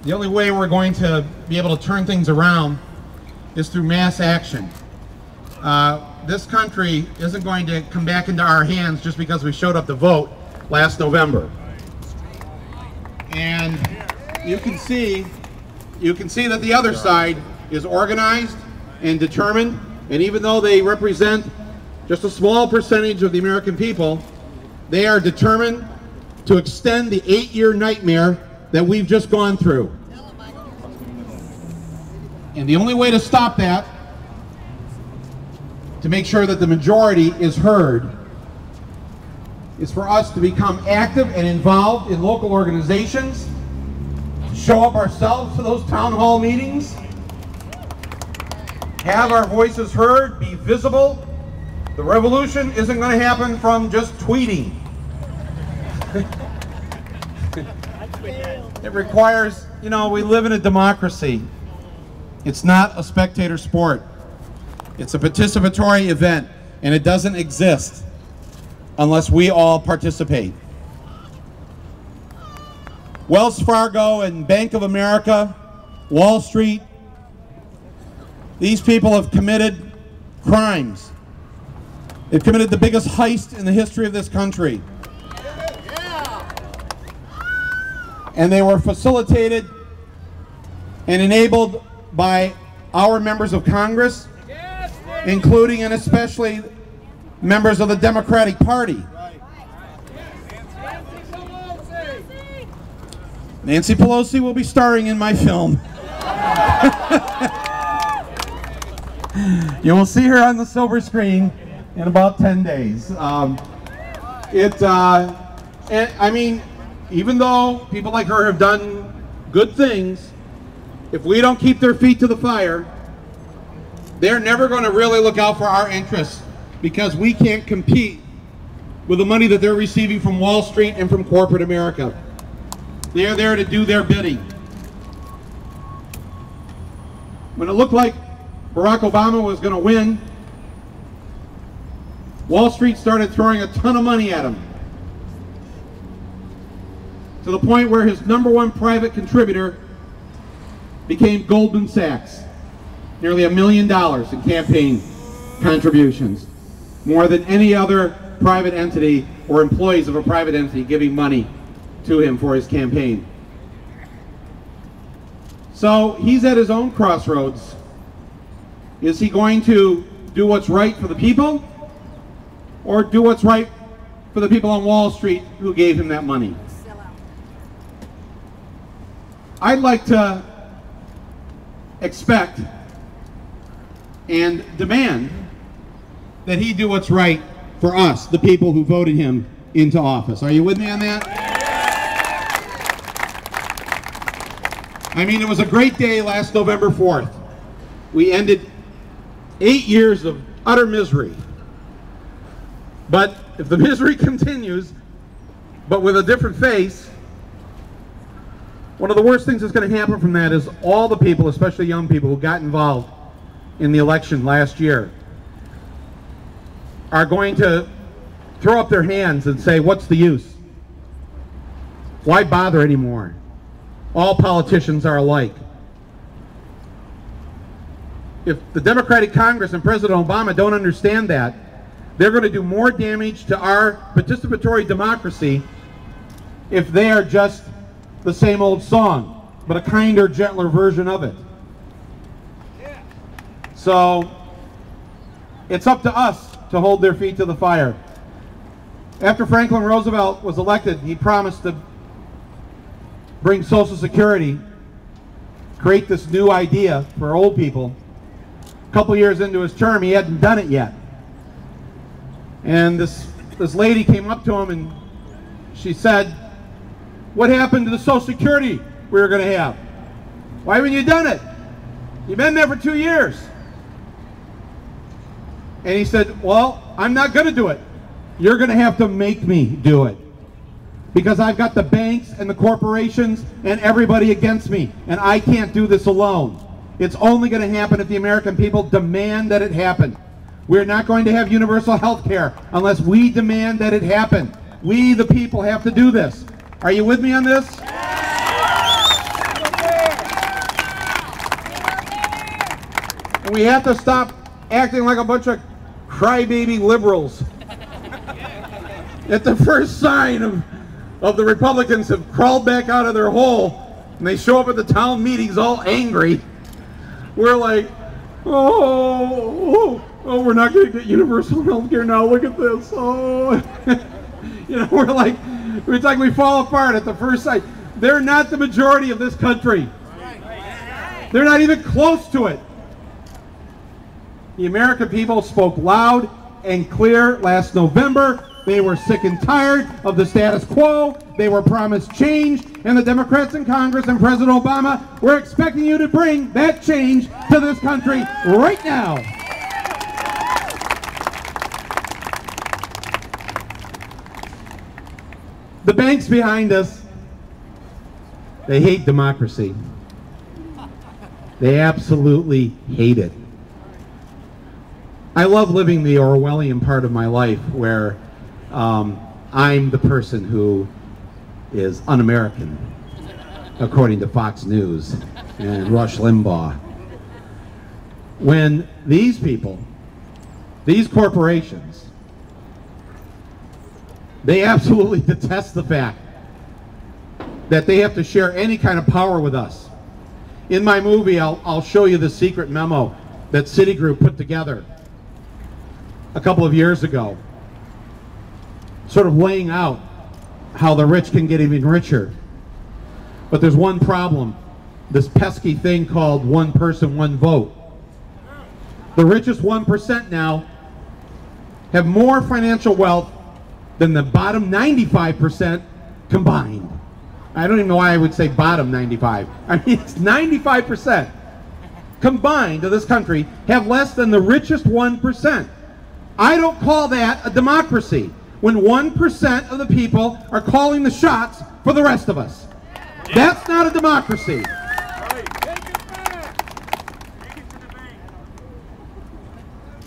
The only way we're going to be able to turn things around is through mass action. This country isn't going to come back into our hands just because we showed up to vote last November. And you can see that the other side is organized and determined, and even though they represent just a small percentage of the American people, they are determined to extend the 8-year nightmare that we've just gone through. And the only way to stop that, to make sure that the majority is heard, is for us to become active and involved in local organizations, show up ourselves to those town hall meetings, have our voices heard, be visible. The revolution isn't going to happen from just tweeting. It requires, you know, we live in a democracy. It's not a spectator sport. It's a participatory event, and it doesn't exist unless we all participate. Wells Fargo and Bank of America, Wall Street, these people have committed crimes. They've committed the biggest heist in the history of this country. And they were facilitated and enabled by our members of Congress, including and especially members of the Democratic Party. Nancy Pelosi will be starring in my film. You will see her on the silver screen in about 10 days. And I mean, even though people like her have done good things, if we don't keep their feet to the fire, they're never going to really look out for our interests, because we can't compete with the money that they're receiving from Wall Street and from corporate America. They're there to do their bidding. When it looked like Barack Obama was going to win, Wall Street started throwing a ton of money at him, to the point where his #1 private contributor became Goldman Sachs. Nearly $1 million in campaign contributions. More than any other private entity or employees of a private entity giving money to him for his campaign. So he's at his own crossroads. Is he going to do what's right for the people, or do what's right for the people on Wall Street who gave him that money? I'd like to expect and demand that he do what's right for us, the people who voted him into office. Are you with me on that? I mean, it was a great day last November 4th. We ended 8 years of utter misery. But if the misery continues, but with a different face, one of the worst things that's going to happen from that is all the people, especially young people, who got involved in the election last year are going to throw up their hands and say, what's the use? Why bother anymore? All politicians are alike. If the Democratic Congress and President Obama don't understand that, they're going to do more damage to our participatory democracy if they are just the same old song, but a kinder, gentler version of it. So it's up to us to hold their feet to the fire. After Franklin Roosevelt was elected, he promised to bring Social Security, create this new idea for old people. A couple years into his term, he hadn't done it yet. And this lady came up to him and she said, what happened to the Social Security we were going to have? Why haven't you done it? You've been there for 2 years. And he said, well, I'm not going to do it. You're going to have to make me do it. Because I've got the banks and the corporations and everybody against me. And I can't do this alone. It's only going to happen if the American people demand that it happen. We're not going to have universal health care unless we demand that it happen. We, the people, have to do this. Are you with me on this? And we have to stop acting like a bunch of crybaby liberals. At the first sign of the Republicans have crawled back out of their hole and they show up at the town meetings all angry, we're like, oh, we're not going to get universal health care now, look at this, oh. You know, it's like we fall apart at the first sight. They're not the majority of this country. They're not even close to it. The American people spoke loud and clear last November. They were sick and tired of the status quo. They were promised change, and the Democrats in Congress and President Obama were expecting you to bring that change to this country right now. The banks behind us, they hate democracy. They absolutely hate it. I love living the Orwellian part of my life where I'm the person who is un-American, according to Fox News and Rush Limbaugh. When these people, these corporations, they absolutely detest the fact that they have to share any kind of power with us. In my movie, I'll show you the secret memo that Citigroup put together a couple of years ago, sort of laying out how the rich can get even richer. But there's one problem, this pesky thing called one person, one vote. The richest 1% now have more financial wealth than the bottom 95% combined. I don't even know why I would say bottom 95. I mean, it's 95% combined of this country have less than the richest 1%. I don't call that a democracy when 1% of the people are calling the shots for the rest of us. That's not a democracy.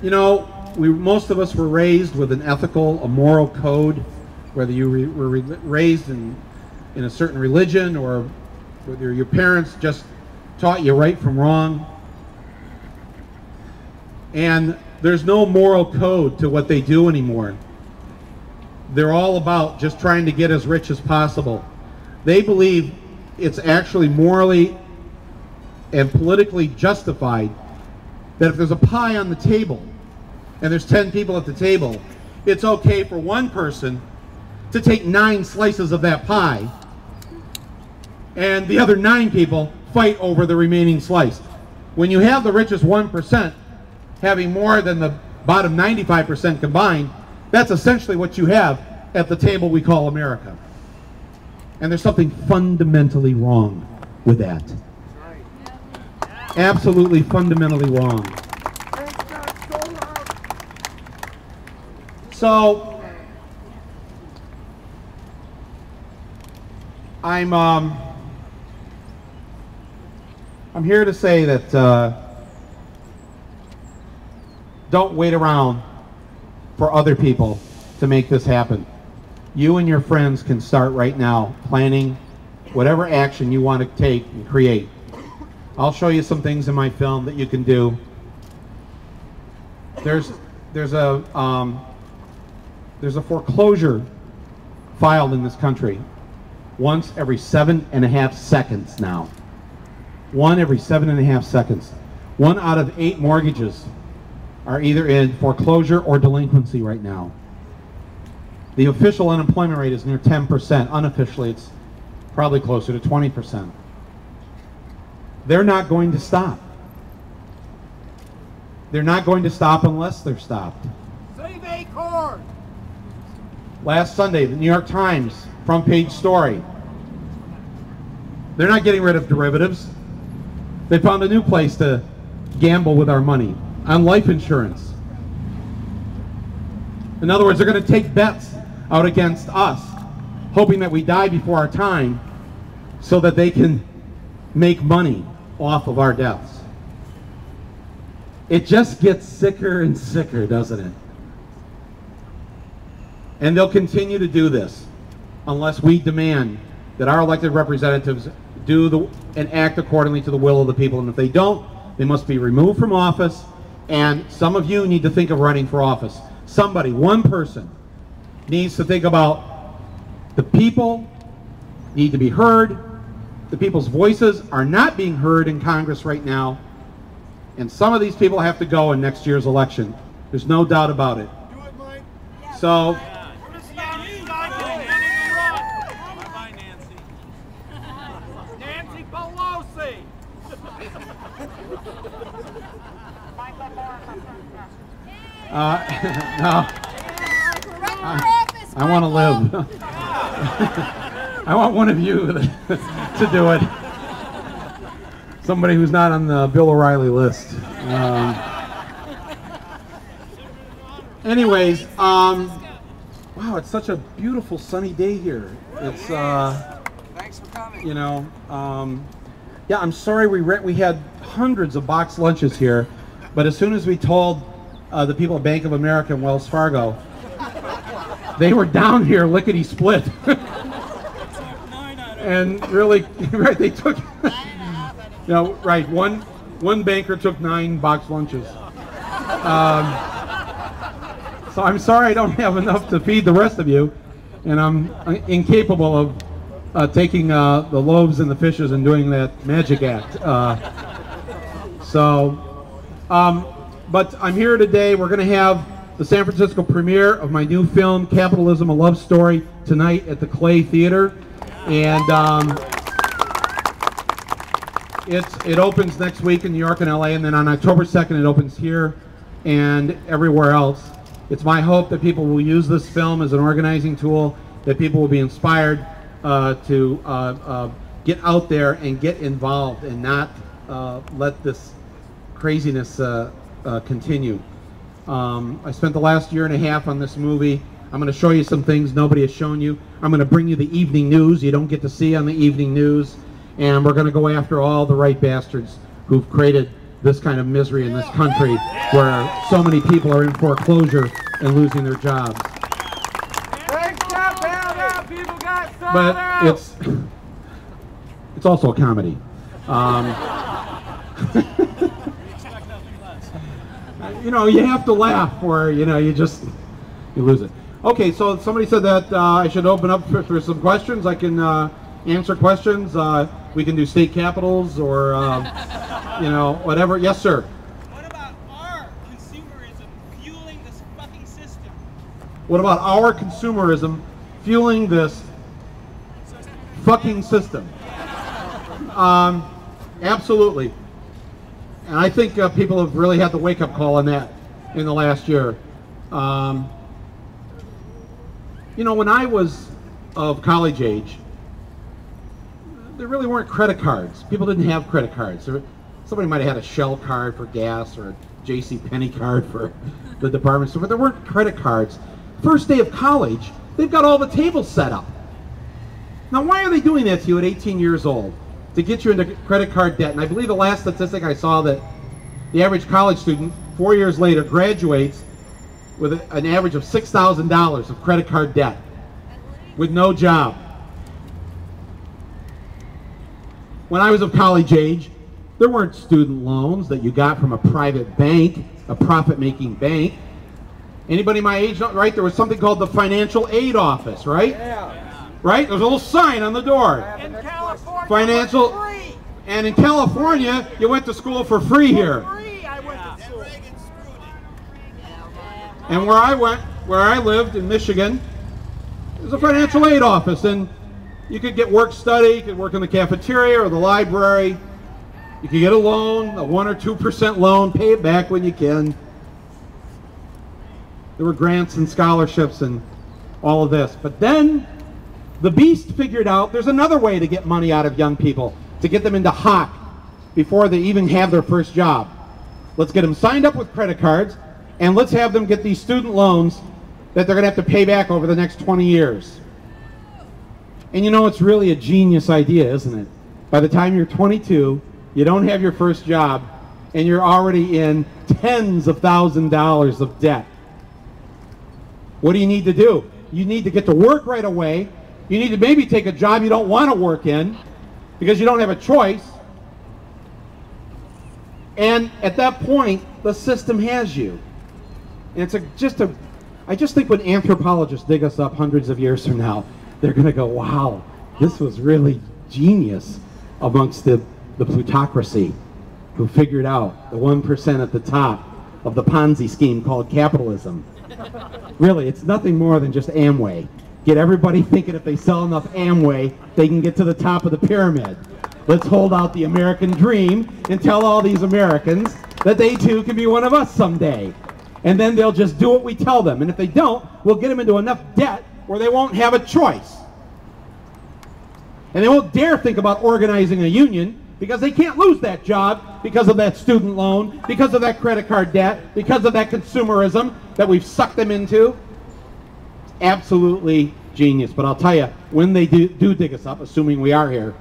You know, most of us were raised with an ethical, a moral code, whether you were raised in a certain religion or whether your parents just taught you right from wrong. And there's no moral code to what they do anymore. They're all about just trying to get as rich as possible. They believe it's actually morally and politically justified that if there's a pie on the table and there's 10 people at the table, it's okay for one person to take 9 slices of that pie and the other 9 people fight over the remaining slice. When you have the richest 1% having more than the bottom 95% combined, that's essentially what you have at the table we call America. And there's something fundamentally wrong with that. Absolutely fundamentally wrong. So, I'm here to say that don't wait around for other people to make this happen. You and your friends can start right now planning whatever action you want to take and create. I'll show you some things in my film that you can do. There's a foreclosure filed in this country once every 7.5 seconds now. 1 every 7.5 seconds. 1 out of 8 mortgages are either in foreclosure or delinquency right now. The official unemployment rate is near 10%. Unofficially, it's probably closer to 20%. They're not going to stop. They're not going to stop unless they're stopped. Save Acorn! Last Sunday, the New York Times front page story. They're not getting rid of derivatives. They found a new place to gamble with our money, on life insurance. In other words, they're going to take bets out against us, hoping that we die before our time so that they can make money off of our deaths. It just gets sicker and sicker, doesn't it? And they'll continue to do this unless we demand that our elected representatives do and act accordingly to the will of the people. And if they don't, They must be removed from office, and some of you need to think of running for office. Somebody, one person, needs to think about the people need to be heard. The people's voices are not being heard in Congress right now, and some of these people have to go in next year's election. There's no doubt about it. Do it, Mike. So, Nancy Pelosi. no, I want to live. I want one of you to do it. Somebody who's not on the Bill O'Reilly list. Anyways, wow, it's such a beautiful sunny day here. It's Thanks for coming. you know, yeah, I'm sorry we had hundreds of boxed lunches here, but as soon as we told the people at Bank of America and Wells Fargo, they were down here lickety split. And really, right, they took, right, one banker took 9 boxed lunches. So I'm sorry I don't have enough to feed the rest of you, and I'm incapable of taking the loaves and the fishes and doing that magic act. But I'm here today. We're going to have the San Francisco premiere of my new film, Capitalism: A Love Story, tonight at the Clay Theater. And it opens next week in New York and LA, and then on October 2nd it opens here and everywhere else. It's my hope that people will use this film as an organizing tool, that people will be inspired to get out there and get involved and not let this craziness continue. I spent the last year and a half on this movie. I'm going to show you some things nobody has shown you. I'm going to bring you the evening news you don't get to see on the evening news. And we're going to go after all the right bastards who've created this kind of misery in this country where so many people are in foreclosure and losing their jobs. But it's also a comedy. You know, you have to laugh or, you know, you lose it. Okay, so somebody said that I should open up for some questions. I can answer questions. We can do state capitals or, you know, whatever. Yes, sir. What about our consumerism fueling this fucking system? What about our consumerism fueling this fucking system? Absolutely. And I think people have really had the wake-up call on that in the last year. You know, when I was of college age, there really weren't credit cards. People didn't have credit cards. Somebody might have had a Shell card for gas or a J.C. Penney card for the department store, but there weren't credit cards. First day of college, they've got all the tables set up. Now, why are they doing that to you at 18 years old? To get you into credit card debt. And I believe the last statistic I saw that the average college student, 4 years later, graduates with an average of $6,000 of credit card debt with no job. When I was of college age, there weren't student loans that you got from a private bank, a profit-making bank. Anybody my age, right? There was something called the Financial Aid Office, right? Yeah. Right? There was a little sign on the door. In California, Financial, free. and in California, you went to school for free here. Free, I went to school. And where I lived in Michigan, there was a financial aid office, and you could get work study, you could work in the cafeteria or the library. You could get a loan, a 1 or 2% loan, pay it back when you can. There were grants and scholarships and all of this. But then the beast figured out there's another way to get money out of young people, to get them into hock before they even have their first job. Let's get them signed up with credit cards, and let's have them get these student loans that they're going to have to pay back over the next 20 years. And you know, it's really a genius idea, isn't it? By the time you're 22, you don't have your first job, and you're already in tens of thousands of dollars of debt. What do you need to do? You need to get to work right away. You need to maybe take a job you don't want to work in because you don't have a choice. And at that point, the system has you. And it's I just think when anthropologists dig us up hundreds of years from now, they're going to go, wow, this was really genius amongst the plutocracy who figured out the 1% at the top of the Ponzi scheme called capitalism. Really, it's nothing more than just Amway. Get everybody thinking if they sell enough Amway, they can get to the top of the pyramid. Let's hold out the American dream and tell all these Americans that they too can be one of us someday. And then they'll just do what we tell them. And if they don't, we'll get them into enough debt where they won't have a choice. And they won't dare think about organizing a union because they can't lose that job because of that student loan, because of that credit card debt, because of that consumerism that we've sucked them into. It's absolutely genius. But I'll tell you, when they do dig us up, assuming we are here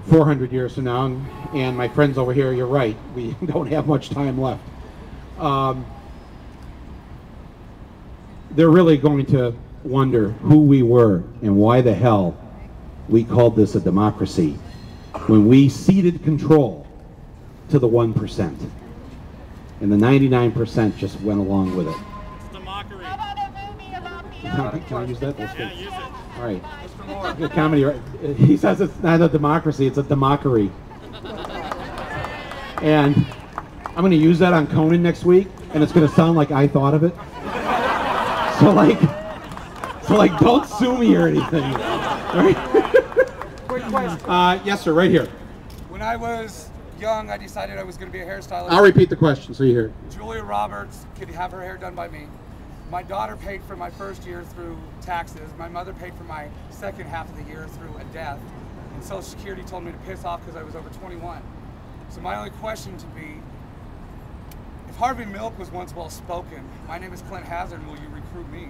400 years from now, and my friends over here, you're right, we don't have much time left. They're really going to wonder who we were and why the hell we called this a democracy when we ceded control to the 1%. And the 99% just went along with it. It's the mockery. Can I use that? Yeah, use it. All right. Good comedy, right? He says it's not a democracy, it's a demockery. And I'm going to use that on Conan next week, and it's going to sound like I thought of it. So like, don't sue me or anything. All right? Quick question. Yes, sir, right here. When I was young, I decided I was going to be a hairstylist. I'll repeat the question so you hear it. Julia Roberts could have her hair done by me. My daughter paid for my first year through taxes. My mother paid for my second half of the year through a death. And Social Security told me to piss off because I was over 21. So my only question to be, if Harvey Milk was once well spoken, my name is Clint Hazard, will you recruit me?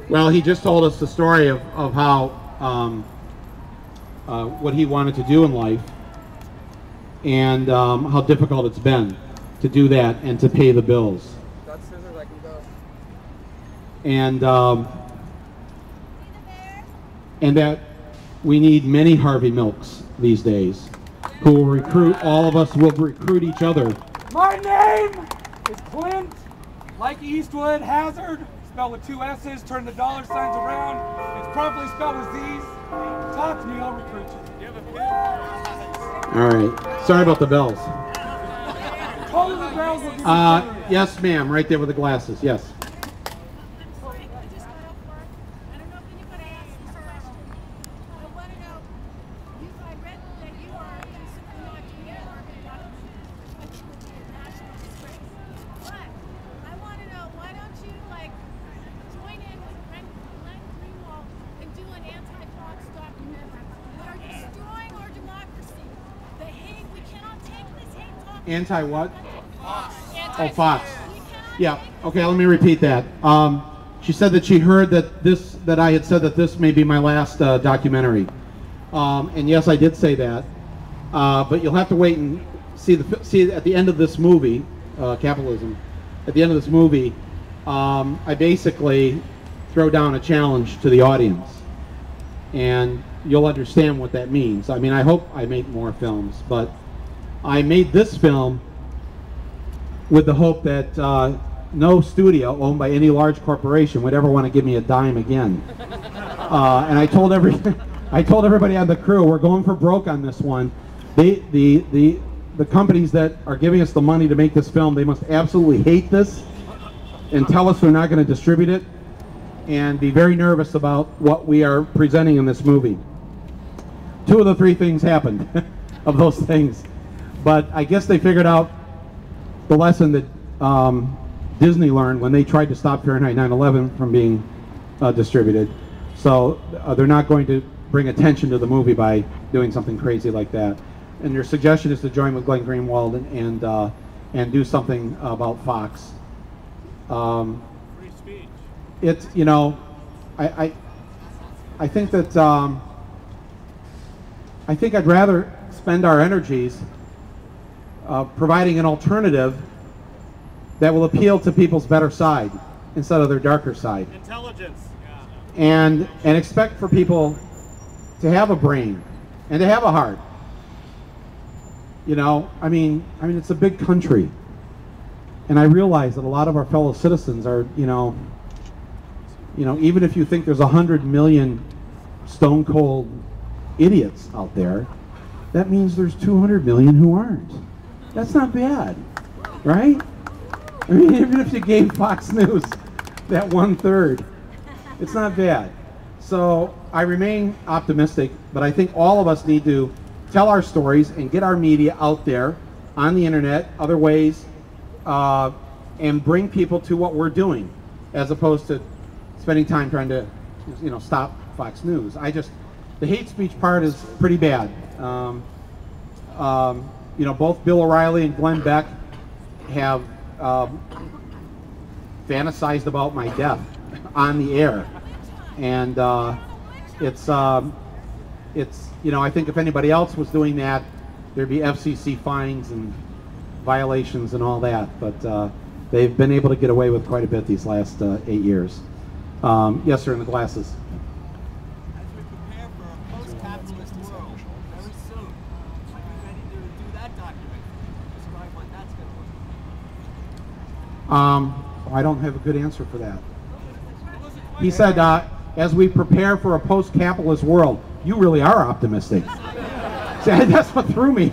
Well, he just told us the story of how what he wanted to do in life and how difficult it's been to do that and to pay the bills. That's scissors, I can go. And that we need many Harvey Milks these days who will recruit, all of us will recruit each other. My name is Clint, like Eastwood, Hazard, spelled with 2 S's, turn the dollar signs around, it's properly spelled with Z's. Talk to me, I'll recruit you. You have a pen? All right, sorry about the bells. Total the bells will be Yes, ma'am, right there with the glasses, yes. Sorry, I just got off work. I don't know if anybody asked this question. I want to know, I read that you are a super naughty which would be a national disgrace. But I want to know, why don't you join in with Glenn Greenwald and do an anti-Fox documentary? We are destroying our democracy. The hate, we cannot take this hate talk. Anti what? Fox. Oh, Fox. Yeah, okay, let me repeat that. She said that she heard that I had said that this may be my last documentary. And yes, I did say that. But you'll have to wait and see at the end of this movie, Capitalism, at the end of this movie, I basically throw down a challenge to the audience. And you'll understand what that means. I mean, I hope I make more films, but I made this film with the hope that no studio owned by any large corporation would ever want to give me a dime again. And I told everybody on the crew, we're going for broke on this one. The companies that are giving us the money to make this film, they must absolutely hate this and tell us they're not going to distribute it and be very nervous about what we are presenting in this movie. 2 of the 3 things happened of those things. But I guess they figured out the lesson that Disney learned when they tried to stop Fahrenheit 9/11 from being distributed. So they're not going to bring attention to the movie by doing something crazy like that. And your suggestion is to join with Glenn Greenwald and do something about Fox. Free speech. It's, you know, I think that I think I'd rather spend our energies providing an alternative that will appeal to people's better side instead of their darker side. Intelligence. And expect for people to have a brain and to have a heart You know, I mean, it's a big country, and I realize that a lot of our fellow citizens are, even if you think there's 100 million stone cold idiots out there, that means there's 200 million who aren't. That's not bad, right? I mean, even if you gave Fox News that 1/3, it's not bad. So I remain optimistic, but I think all of us need to tell our stories and get our media out there on the internet, other ways, and bring people to what we're doing, as opposed to spending time trying to, stop Fox News. The hate speech part is pretty bad. Both Bill O'Reilly and Glenn Beck have fantasized about my death on the air, and I think if anybody else was doing that, there'd be FCC fines and violations and all that. But they've been able to get away with quite a bit these last 8 years. Yes, sir, in the glasses. As we prepare for a post-capitalist world very soon, are you ready to do that document? Describe what that's going to look like. I don't have a good answer for that. He said, as we prepare for a post-capitalist world. You really are optimistic. See, that's what threw me.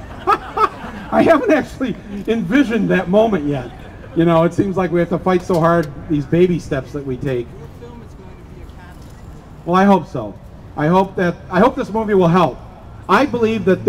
I haven't actually envisioned that moment yet. It seems like we have to fight so hard, these baby steps that we take. Your film is going to be a catalyst. Well, I hope so. I hope this movie will help. I believe that